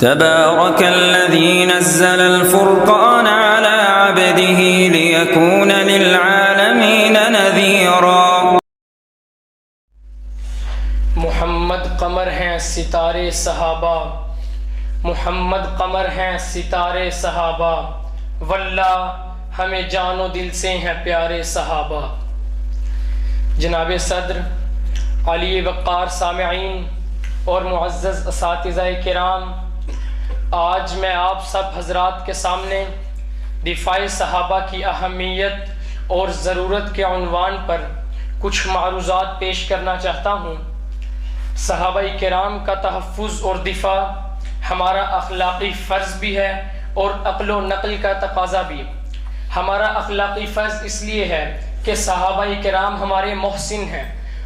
تبارك الذي نزل الفرقان على عبده ليكون للعالمين نذيرا۔ محمد قمر ہیں ستارے صحابہ، محمد قمر ہیں ستارے صحابہ، واللہ ہمیں جان و دل سے ہیں پیارے صحابہ۔ جناب صدر، علی وقار سامعین اور معزز اساتذہ کرام، آج میں آپ سب حضرات کے سامنے دفاع صحابہ کی اہمیت اور ضرورت کے عنوان پر کچھ معروضات پیش کرنا چاہتا ہوں۔ صحابہ کرام کا تحفظ اور دفاع ہمارا اخلاقی فرض بھی ہے اور عقل و نقل کا تقاضا بھی۔ ہمارا اخلاقی فرض اس لیے ہے کہ صحابہ کرام ہمارے محسن ہیں،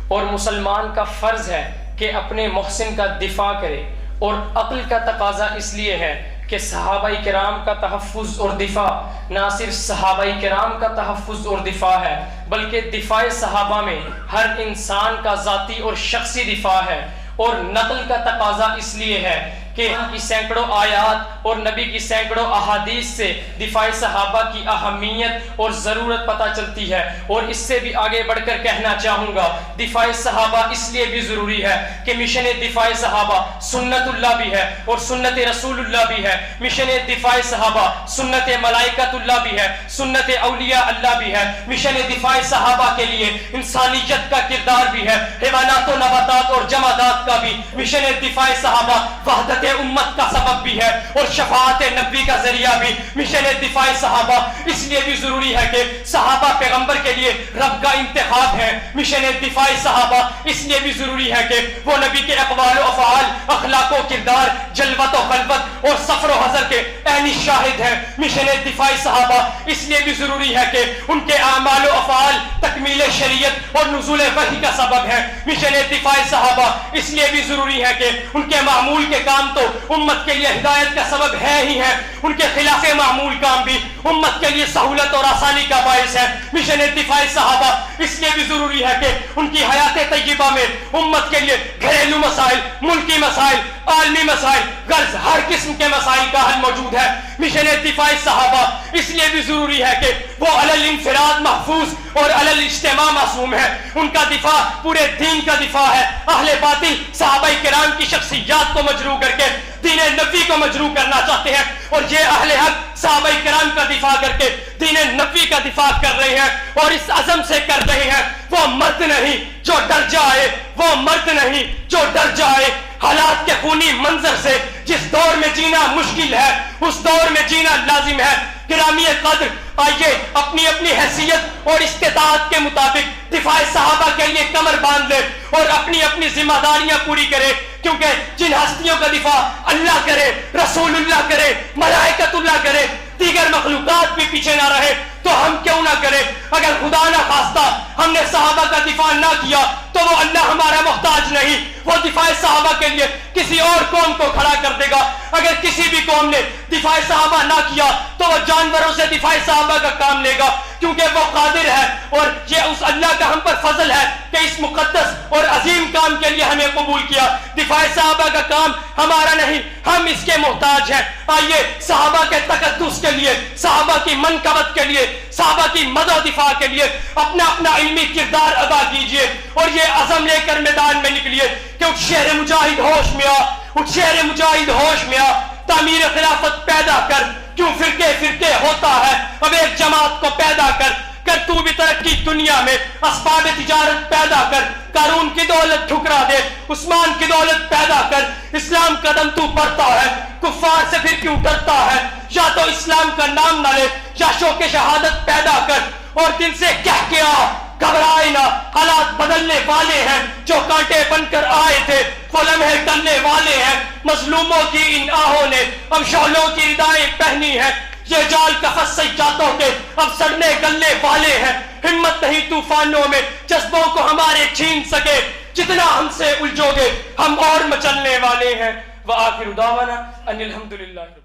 اور مسلمان کا فرض ہے کہ اپنے محسن کا دفاع کرے، اور عقل کا تقاضا اس لیے ہے کہ صحابہ کرام کا تحفظ اور دفاع نہ صرف صحابہ کرام کا تحفظ اور دفاع ہے، بلکہ دفاع صحابہ میں ہر انسان کا ذاتی اور شخصی دفاع ہے۔ اور نقل کا تقاضا اس لیے ہے کہ کی سینکڑوں آیات اور نبی کی سینکڑوں احادیث سے دفاع صحابہ کی اہمیت اور ضرورت پتہ چلتی ہے۔ اور اس سے بھی آگے بڑھ کر کہنا چاہوں گا، دفاع صحابہ اس لیے بھی ضروری ہے کہ مشن دفاع صحابہ سنت اللہ بھی ہے اور سنت رسول اللہ بھی ہے۔ مشن دفاع صحابہ سنت ملائکۃ اللہ بھی ہے، سنت اولیاء اللہ بھی ہے۔ مشن دفاع صحابہ کے لیے انسانیت کا کردار بھی ہے، حیوانات و نباتات اور جمادات کا بھی۔ مشن دفاع صحابہ وحدت امت کا سبب بھی ہے اور شفاعت نبی کا ذریعہ بھی۔ مشن دفاع صحابہ اس لیے بھی ضروری ہے کہ صحابہ پیغمبر کے لیے رب کا انتخاب ہے۔ مشن دفاع صحابہ اس لیے بھی ضروری ہے کہ وہ نبی کے اقوال و افعال، اخلاق و کردار، جلوت و خلوت اور سفر و حضر کے عینی شاہد ہیں۔ مشن دفاع صحابہ اس لیے بھی ضروری ہے کہ ان کے اعمال و افعال تکمیل شریعت اور نزول وحی کا سبب ہے۔ مشن دفاع صحابہ اس لیے بھی ضروری ہے کہ ان کے معمول کے کام تو امت کے لیے ہدایت کا سبب ہے ہی ہے، ان کے خلاف معمول کام بھی امت کے لیے سہولت اور آسانی کا باعث ہے۔ مشن دفاع صحابہ اس لیے بھی ضروری ہے کہ ان کی حیات طیبہ میں امت کے لیے گھریلو مسائل، ملکی مسائل، عالمی مسائل، غرض ہر قسم کے مسائل کا حل موجود ہے۔ مشن دفاع صحابہ اس لیے بھی ضروری ہے کہ وہ علی الانفراد محفوظ اور علی الاجتماع معصوم ہے۔ ان کا دفاع پورے دین کا دفاع ہے۔ اہل باطل صحابہ کرام کی شخصیات کو مجروح کر کے دین نبوی کو مجروح کرنا چاہتے ہیں، اور یہ اہل حق صحابہ کرام کا دفاع کر کے دین نبوی کا دفاع کر رہے ہیں، اور اس عزم سے کر رہے ہیں وہ مرد نہیں جو ڈر جائے، وہ مرد نہیں جو ڈر جائے حالات کے خونی منظر سے۔ جس دور میں جینا مشکل ہے اس دور میں جینا لازم ہے۔ گرامی قدر، آئیے اپنی اپنی حیثیت اور استطاعت کے مطابق دفاع صحابہ کے لیے کمر باندھ لے اور اپنی اپنی ذمہ داریاں پوری کرے، کیونکہ جن ہستیوں کا دفاع اللہ کرے، رسول اللہ کرے، ملائکۃ اللہ کرے، دیگر مخلوقات بھی پیچھے نہ رہے تو ہم کیوں نہ کرے۔ اگر خدا نہ خواستہ ہم نے صحابہ کا دفاع نہ کیا تو وہ اللہ ہمارا محتاج نہیں، وہ دفاع صحابہ کے لیے کسی اور قوم کو کھڑا کر دے گا۔ اگر کسی بھی قوم نے دفاع صحابہ نہ کیا تو وہ جانوروں سے دفاع صحابہ کا کام لے گا، کیونکہ وہ قادر ہے، اور یہ اس اللہ کا ہم پر فضل ہے کہ اس مقدس اور عظیم کام کے لیے ہمیں قبول کیا۔ دفاع صحابہ کا کام ہمارا نہیں، ہم اس کے محتاج ہیں۔ آئیے صحابہ کے تقدس کے لیے، صحابہ کی منقبت کے لیے، صحابہ کی مد و دفاع کے لیے اپنا اپنا علمی کردار ادا کیجئے، اور یہ عزم لے کر میدان میں نکلیے کہ اٹھ شہر مجاہد ہوش میں آ، اٹھ شہر مجاہد ہوش میں آ، تعمیر خلافت پیدا کر، کیوں فرقے فرقے ہوتا ہے، اب ایک جماعت کو پیدا کر تو بھی ترقی دنیا میں، اسباب تجارت پیدا کر، قارون کی دولت ٹھکرا دے، عثمان کی دولت پیدا کر، اسلام قدم تو بڑھتا ہے، کفار سے پھر کیوں ڈرتا ہے، یا تو اسلام کا نام نہ لے یا شوق شہادت پیدا کر، اور دل سے کہہ کے آ، گھبرائے نہ، حالات بدلنے والے ہیں، جو کانٹے بن کر آئے تھے وہ لمحے ٹلنے والے ہیں، مظلوموں کی ان آہوں نے اب شعلوں کی ردائیں پہنی ہیں، یہ جال کفس سجادوں کے اب سڑنے گلنے والے ہیں، ہمت نہیں طوفانوں میں جذبوں کو ہمارے چھین سکے، جتنا ہم سے الجھو گے ہم اور مچلنے والے ہیں۔ وآخر دعوانا ان الحمدللہ۔